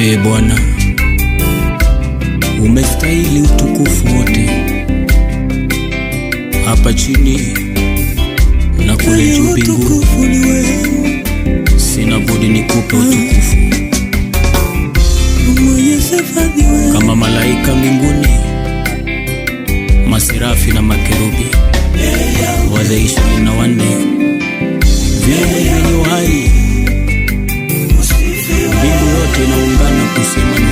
Bwana, umestahili utukufu wote, hapa chini na kule juu mbinguni. Sina budi nikupe utukufu kama malaika mbinguni, maserafi na makerubi, wazee 24 vyenye uhai. Mbingu yote inaungana kusema ni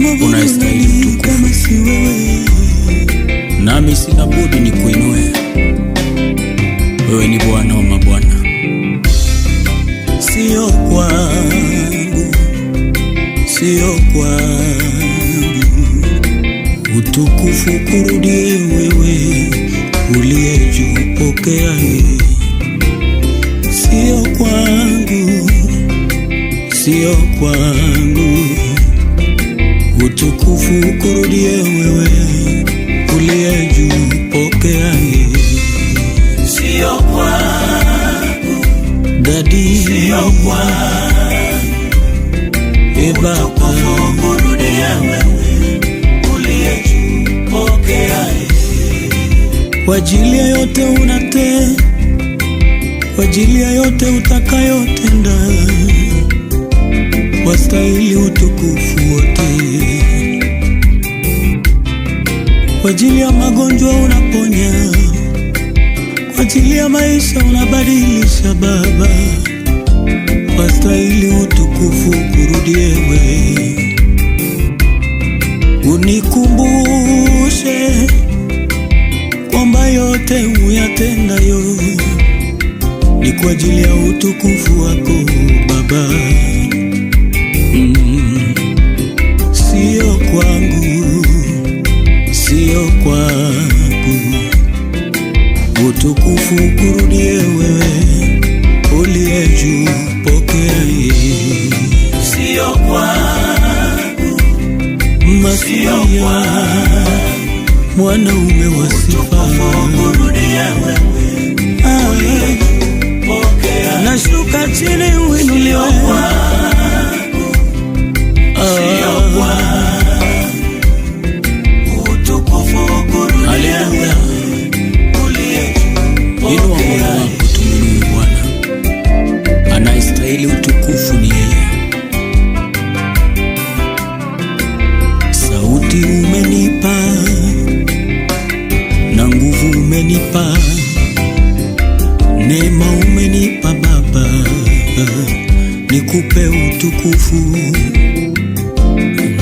wewe unastahili utukufu, nami sina budi nikuinue. Wewe ni Bwana wa mabwana. Sio kwangu, sio kwangu, utukufu kurudie wewe uliye juu, pokea. Sio kwangu, sio kwangu, utukufu kurudie wewe uliye juu, pokea. Sio kwangu Daddy, sio kwangu, Baba, kurudie wewe uliye juu, pokea. Kwa ajili ya yote unatenda, kwa ajili ya yote utakayotenda, wastahili utukufu wote. Kwa ajili ya magonjwa unaponya, kwa ajili ya maisha unabadilisha Baba, wastahili utukufu kurudie wewe. Unikumbushe kwamba yote uyatendayo ni kwa ajili ya utukufu wako Baba. Sio kwangu, sio kwangu, utukufu kurudie wewe uliye juu, pokea. Sio kwangu, Masia, mwanaume wa sifa, kurudie wewe uliye juu, pokea. Nashuka chini uinuliwe. Sio kwangu, utukufu kurudie wewe uliye juu. Inua moyo wako tumwinue Bwana, anayestahili utukufu ni yeye. Sauti umenipa na nguvu umenipa, neema umenipa Baba, nikupe utukufu.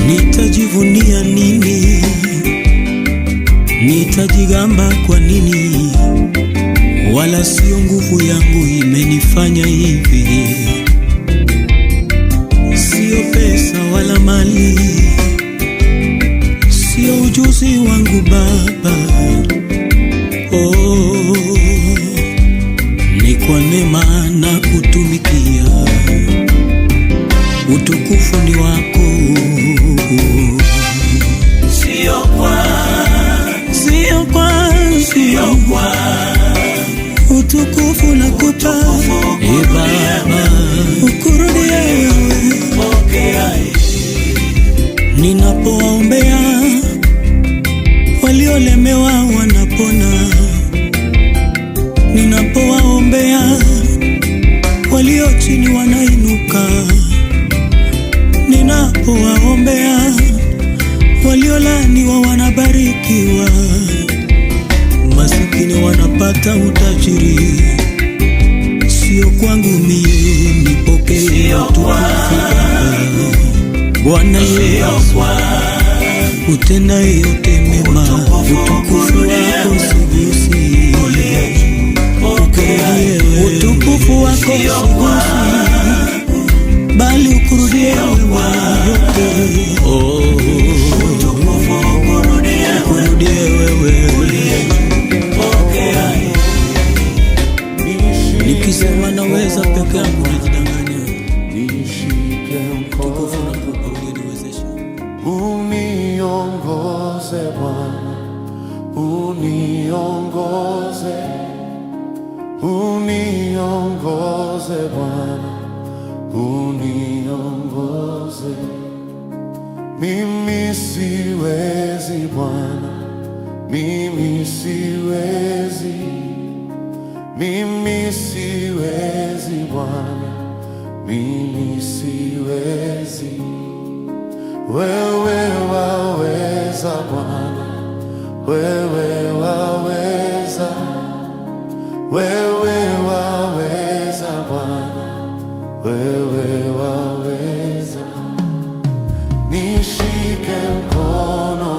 Nitajivunia nini? Nitajigamba kwa nini? Wala sio nguvu yangu imenifanya hivi, sio pesa wala mali, sio ujuzi wangu Baba. Oh, ni kwa neema na kutumikia, utukufu ni wako. Sio kwangu, sio kwangu, sio kwangu, utukufu nakupa Baba, ukurudie wewe, pokea. Ninapowaombea waliolemewa wanapona, ninapowaombea walio chini wanainuka, ninapowaombea waliolaaniwa wanabarikiwa, masikini wanapata utajiri. Sio kwangu mie, nipokee utukufu Bwana Yesu, utenda yote mema, utukufu wako sigusi, utukufu wako sigusi, bali ukurudie wewe yote. Oh, ukurudie wewe uliye juu, pokea. Nikisema naweza peke yangu najidanganya, utukufu nakupa uliyeniwezesha. Uniongoze Bwana, uniongoze, uniongoze Bwana, uniongoze. Mimi siwezi Bwana, mimi siwezi, mimi siwezi Bwana, mimi siwezi. Wewe waweza Bwana, wewe waweza, wewe waweza Bwana, wewe waweza. Nishike mkono,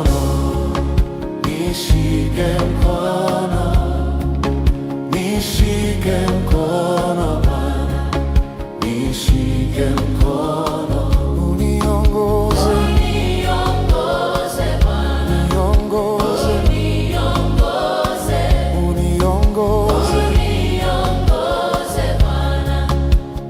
nishike mkono, nishike mkono Bwana, nishike mkono, uniongoze, uniongoze Bwana, uniongoze, uniongoze, uniongoze, uniongoze Bwana,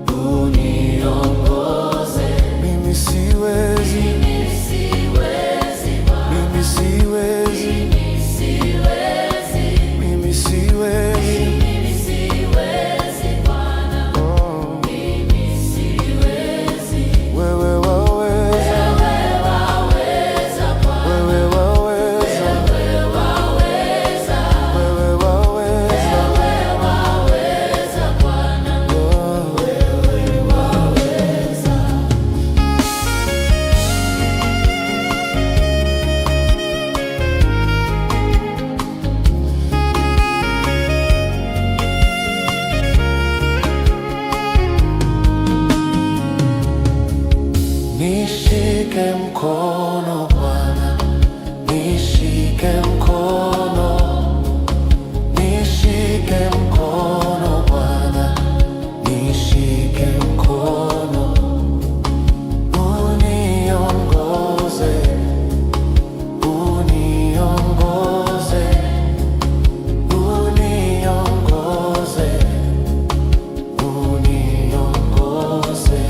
uniongoze. Mimi siwezi, mimi siwezi Bwana, mimi siwezi, mimi siwezi, mimi siwezi, mimi siwezi Bwana, mimi siwezi. Wewe waweza, wewe waweza Bwana, wewe waweza, wewe waweza, wewe waweza, wewe waweza Bwana, wewe waweza. Nishike mkono Bwana, nishike mkono, nishike mkono Bwana, nishike mkono, uniongoze, uniongoze, uniongoze, uniongoze.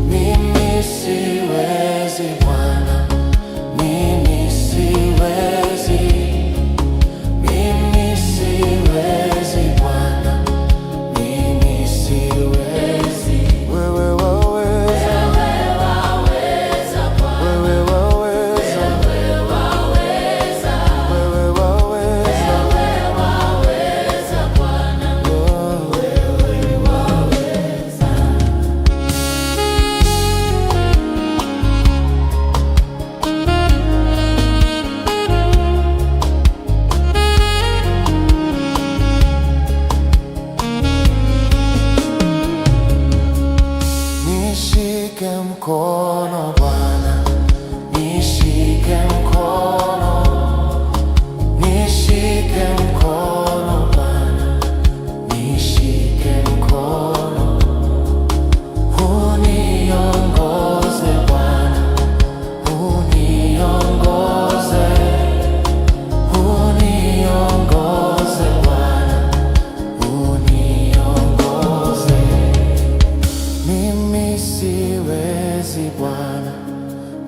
Mimi siwezi Bwana, mimi siwezi, mimi siwezi Bwana, mimi siwezi. Wewe waweza, wewe waweza Bwana, wewe waweza, wewe waweza, wewe waweza, wewe waweza Bwana, wewe waweza. Nishike mkono Bwana, nishike mkono, nishike mkono Bwana, nishike mkono, uniongoze Bwana, uniongoze, uniongoze Bwana, uniongoze. Mimi siwezi Bwana,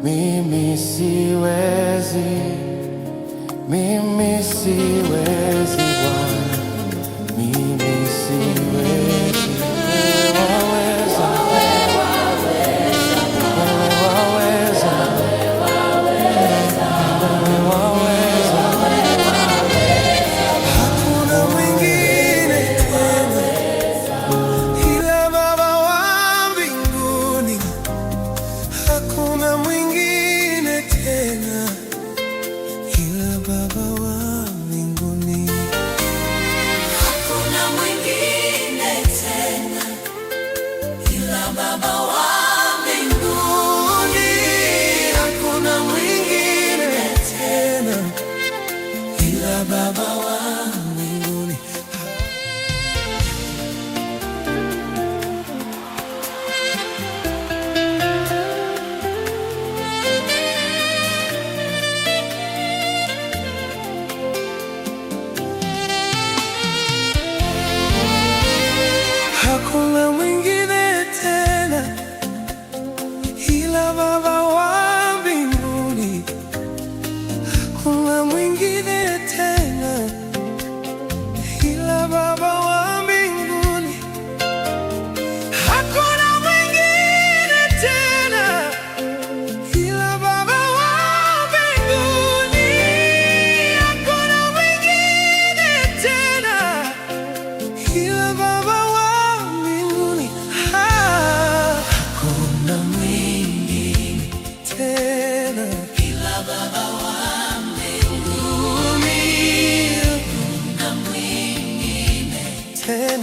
mimi siwezi, mimi siwezi Bwana, mimi siwezi. Wewe waweza, wewe waweza, wewe waweza, wewe waweza, wewe waweza. Hakuna mwingine tena ila Baba wa mbinguni, hakuna mwingine tena ila Baba wa mbinguni.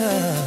tena.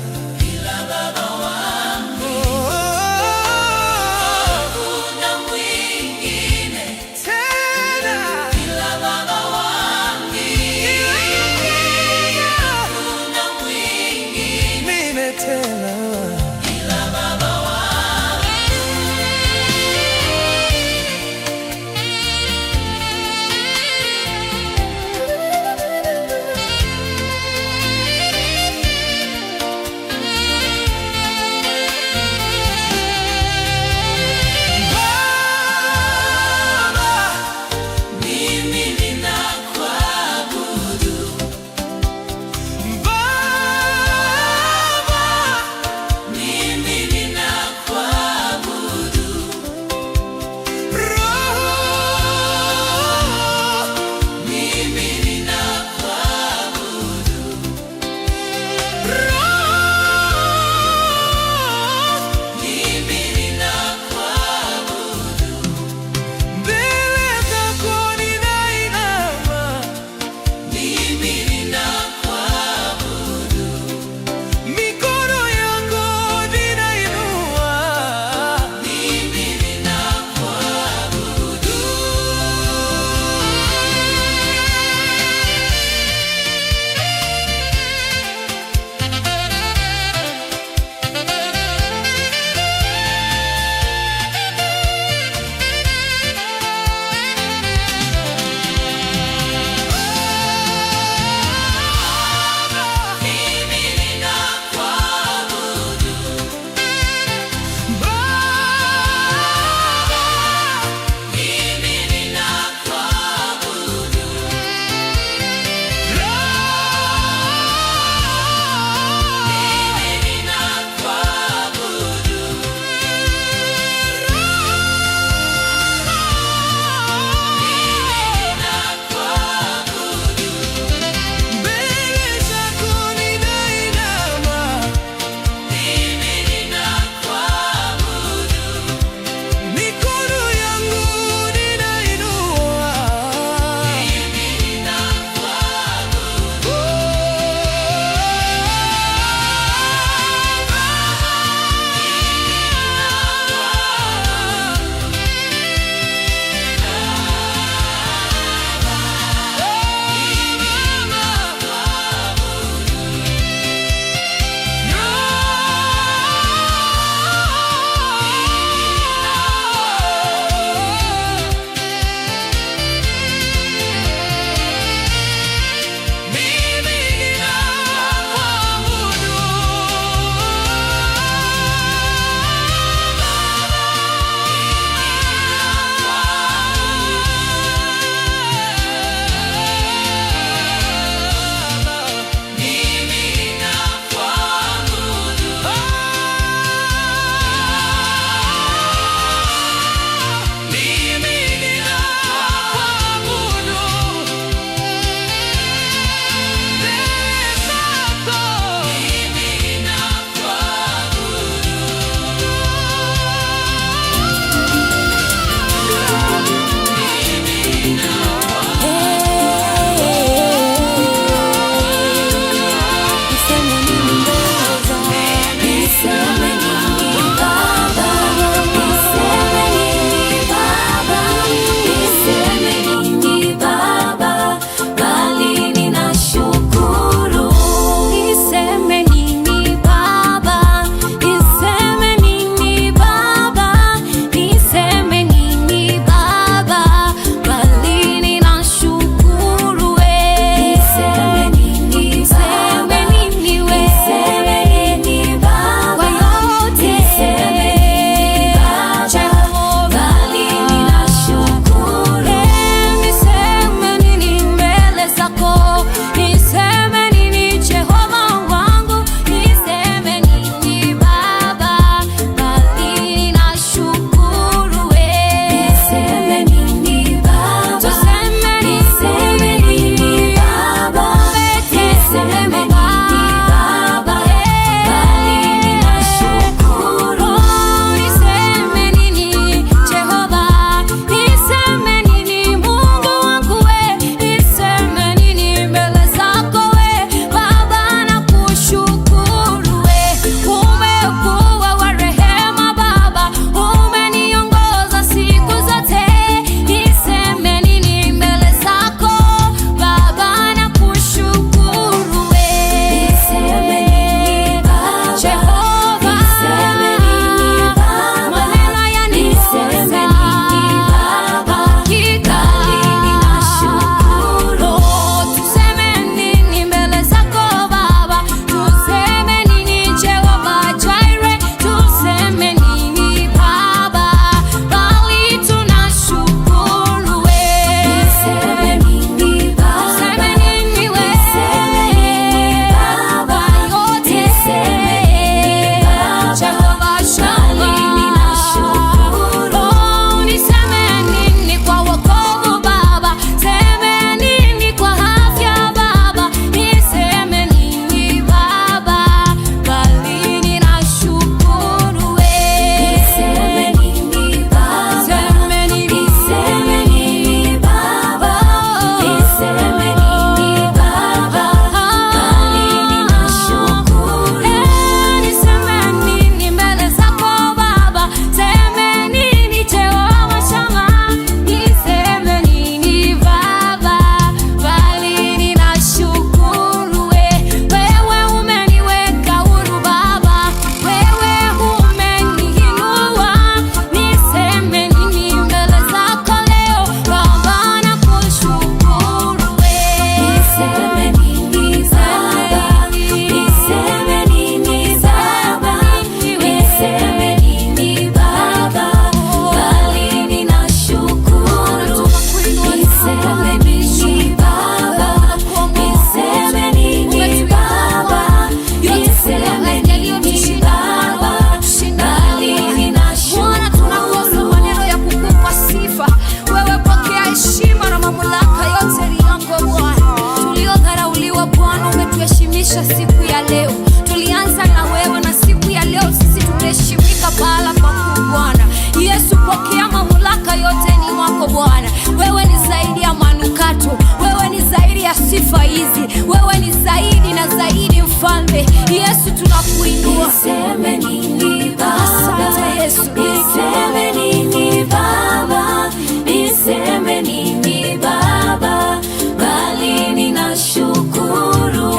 mfalme. Yesu tunakuinua. Niseme nini Baba? Asante Yesu. Niseme nini Baba? Niseme nini Baba? Bali ninashukuru.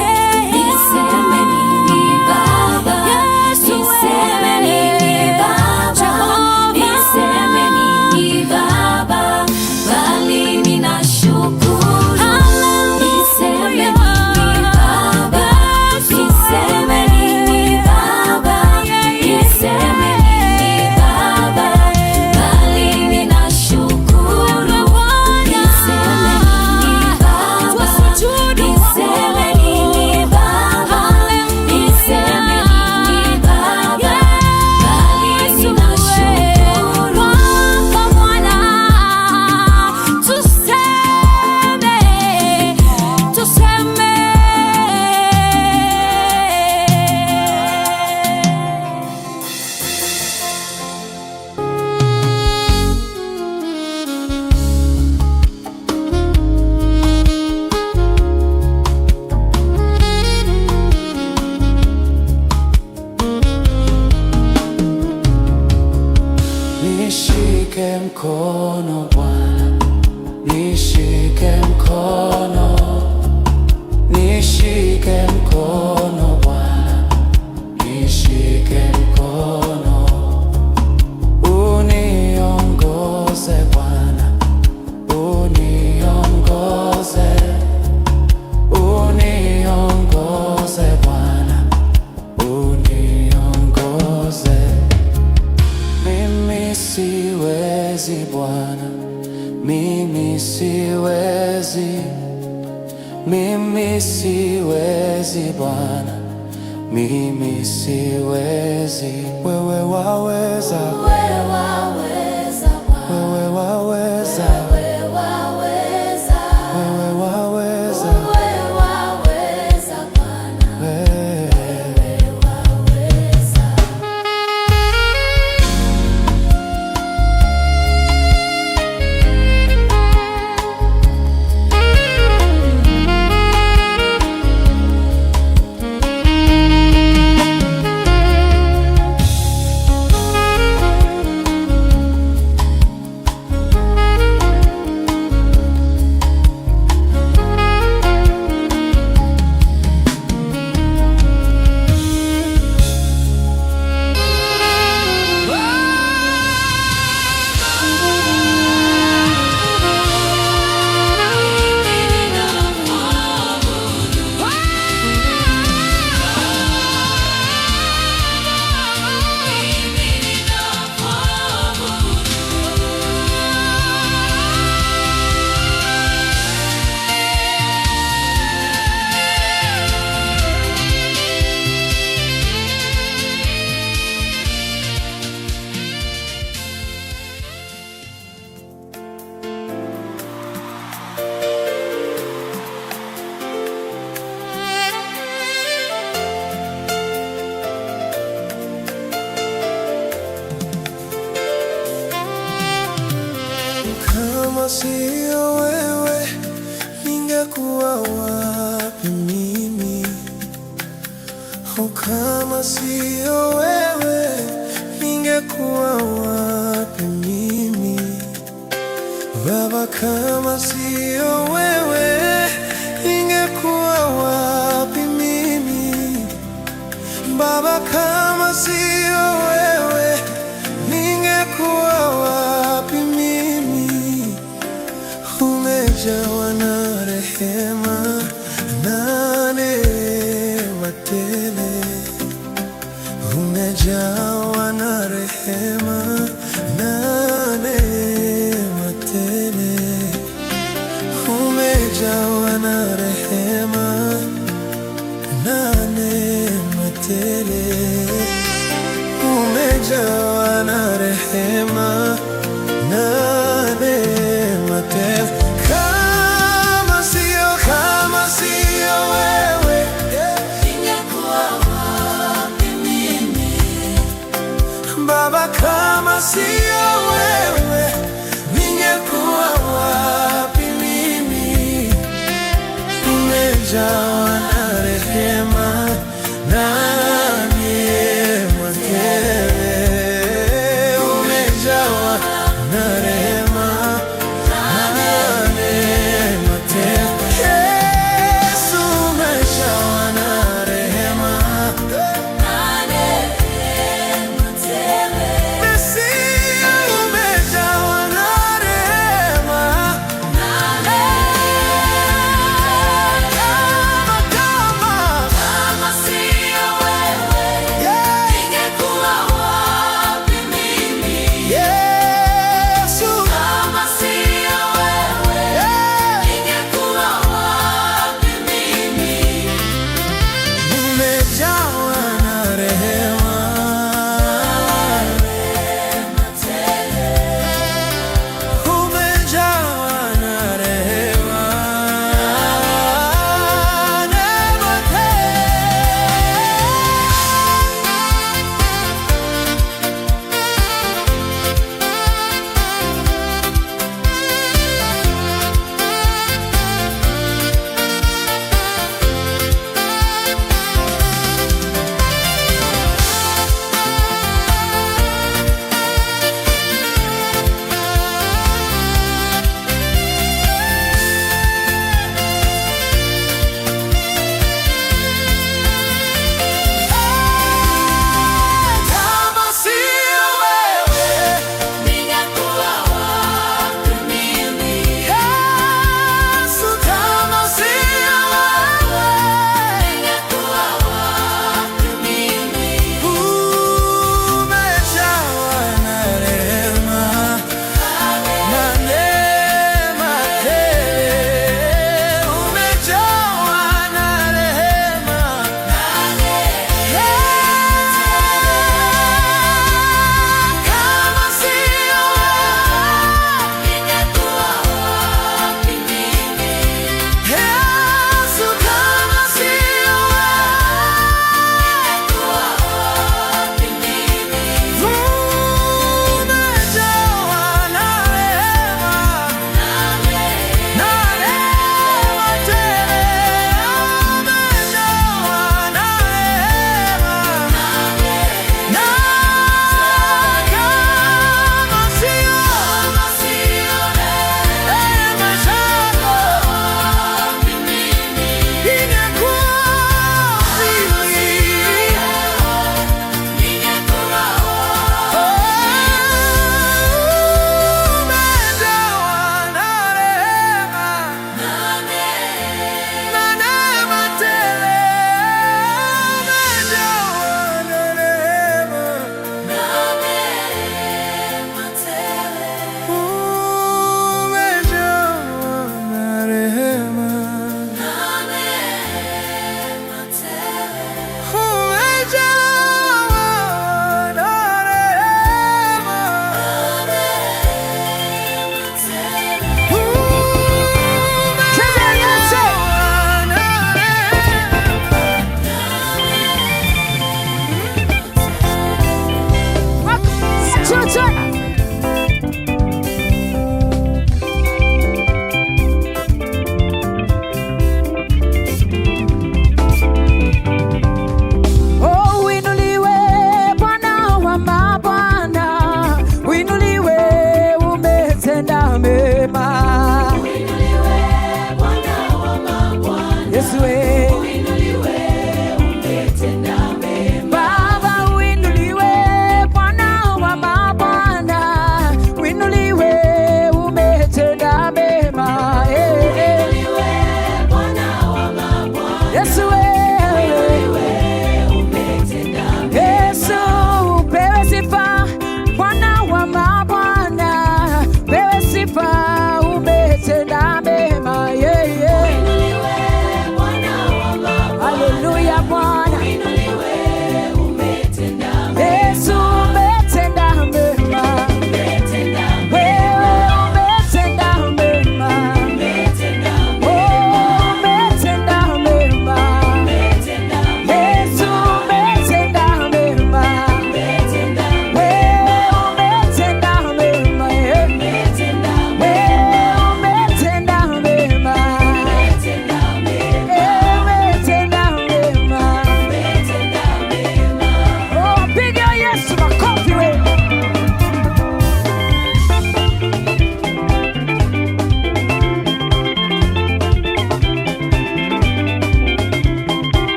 Niseme nini Baba? Niseme nini Baba? Niseme nini Baba? Bali ninashukuru. Niseme nini Baba? Niseme nini Baba? Niseme nini Baba? Bali ninashukuru. Niseme nini Baba? Niseme nini Baba? Niseme nini Baba? Bali ninashukuru. Bwana, tuseme. Nishike mkono Bwana, nishike mkono, nishike mkono Bwana, nishike mkono, uniongoze Bwana, uniongoze, uniongoze Bwana, uniongoze. Mimi siwezi Bwana, mimi siwezi, mimi siwezi Bwana, mimi siwezi. Wewe waweza, Wewe waweza Bwana. wewe waweza, Wewe waweza. wewe waweza, Wewe waweza Bwana. wewe. Wewe waweza. Kama sio wewe, ningekuwa wapi mimi? Oh, kama sio wewe, ningekuwa wapi mimi? Baba, kama sio wewe, ningekuwa wapi mimi? Baba, kama sio wewe, ningekuwa wapi mimi? Umejawa na rehema na neema tele, umejawa na rehema na neema tele, umejawa na rehema na neema tele, umejawa na rehema na neema tele. Kama sio wewe, Ningekuwa wapi mimi? Baba, kama sio wewe, ningekuwa wapi mimi? Umejawa